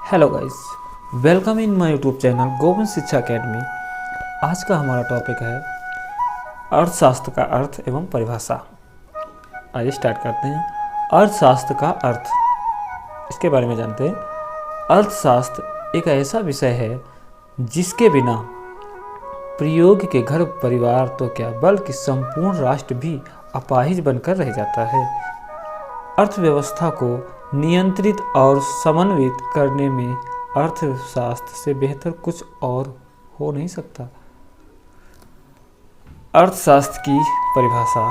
Hello guys, welcome in my YouTube channel Govind शिक्षा academy. आज का हमारा टॉपिक है अर्थशास्त्र का अर्थ एवं परिभाषा। आइए स्टार्ट करते हैं। अर्थशास्त्र का अर्थ, इसके बारे में जानते हैं। अर्थशास्त्र एक ऐसा विषय है जिसके बिना प्रयोग के घर परिवार तो क्या बल्कि संपूर्ण राष्ट्र भी अपाहिज बनकर रह जाता है। अर्थव्यवस्था को नियंत्रित और समन्वित करने में अर्थशास्त्र से बेहतर कुछ और हो नहीं सकता। अर्थशास्त्र की परिभाषा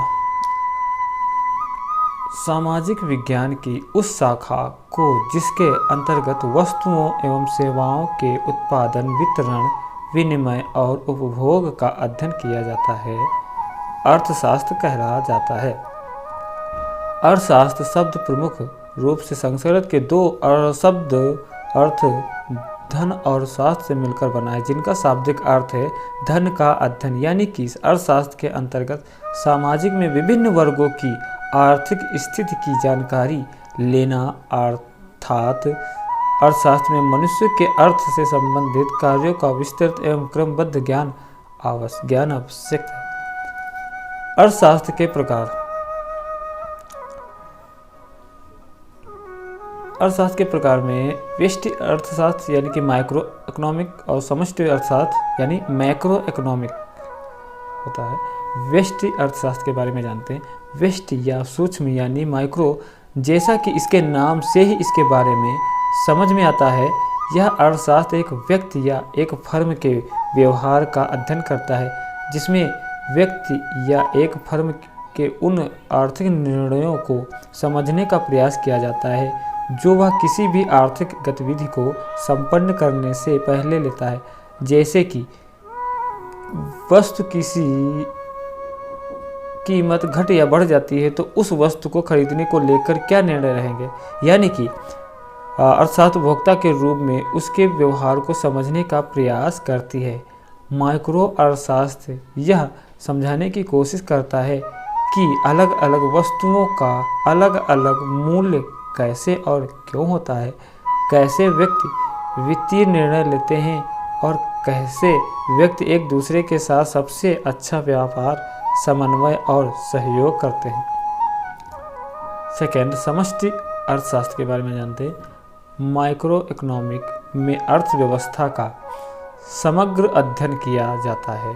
सामाजिक विज्ञान की उस शाखा को जिसके अंतर्गत वस्तुओं एवं सेवाओं के उत्पादन, वितरण, विनिमय और उपभोग का अध्ययन किया जाता है, अर्थशास्त्र कहलाया जाता है। अर्थशास्त्र शब्द प्रमुख रूप से संस्कृत के दो शब्द अर्थ धन और शास्त्र से मिलकर बना है, जिनका शाब्दिक अर्थ है धन का अध्ययन। यानी कि अर्थशास्त्र के अंतर्गत सामाजिक में विभिन्न वर्गों की आर्थिक स्थिति की जानकारी लेना, अर्थात अर्थशास्त्र में मनुष्य के अर्थ से संबंधित कार्यों का विस्तृत एवं क्रमबद्ध ज्ञान आवश्यक है। अर्थशास्त्र के प्रकार। अर्थशास्त्र के प्रकार में व्यष्टि अर्थशास्त्र यानी कि माइक्रो इकोनॉमिक और समष्टि अर्थशास्त्र यानी मैक्रो इकोनॉमिक होता है। व्यष्टि अर्थशास्त्र के बारे में जानते हैं। व्यष्टि या सूक्ष्म यानी माइक्रो, जैसा कि इसके नाम से ही इसके बारे में समझ में आता है, यह अर्थशास्त्र एक व्यक्ति या एक फर्म के व्यवहार का अध्ययन करता है, जिसमें व्यक्ति या एक फर्म के उन आर्थिक निर्णयों को समझने का प्रयास किया जाता है जो वह किसी भी आर्थिक गतिविधि को संपन्न करने से पहले लेता है। जैसे कि वस्तु किसी कीमत घट या बढ़ जाती है तो उस वस्तु को खरीदने को लेकर क्या निर्णय रहेंगे। यानी कि अर्थशास्त्र उपभोक्ता के रूप में उसके व्यवहार को समझने का प्रयास करती है। माइक्रो अर्थशास्त्र यह समझाने की कोशिश करता है कि अलग अलग वस्तुओं का अलग अलग मूल्य कैसे और क्यों होता है, कैसे व्यक्ति वित्तीय निर्णय लेते हैं और कैसे व्यक्ति एक दूसरे के साथ सबसे अच्छा व्यापार, समन्वय और सहयोग करते हैं। सेकेंड, समष्टि अर्थशास्त्र के बारे में जानते हैं। माइक्रो इकोनॉमिक में अर्थव्यवस्था का समग्र अध्ययन किया जाता है।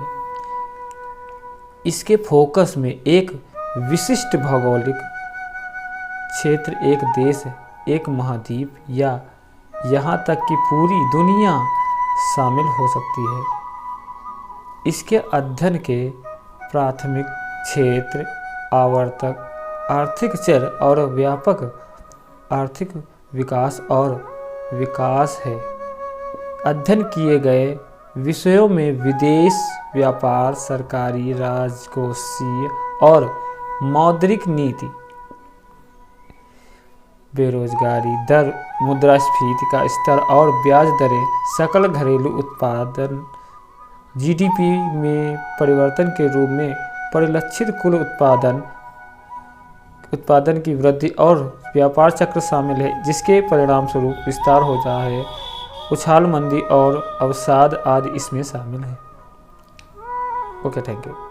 इसके फोकस में एक विशिष्ट भौगोलिक क्षेत्र, एक देश, एक महाद्वीप या यहाँ तक कि पूरी दुनिया शामिल हो सकती है। इसके अध्ययन के प्राथमिक क्षेत्र आवर्तक आर्थिक चर और व्यापक आर्थिक विकास और विकास है। अध्ययन किए गए विषयों में विदेश व्यापार, सरकारी, राजकोषीय और मौद्रिक नीति, बेरोजगारी दर, मुद्रास्फीति का स्तर और ब्याज दरें, सकल घरेलू उत्पादन, जीडीपी में परिवर्तन के रूप में परिलक्षित कुल उत्पादन की वृद्धि और व्यापार चक्र शामिल है, जिसके परिणाम स्वरूप विस्तार हो रहा है, उछाल मंदी और अवसाद आदि इसमें शामिल है। Okay, thank you.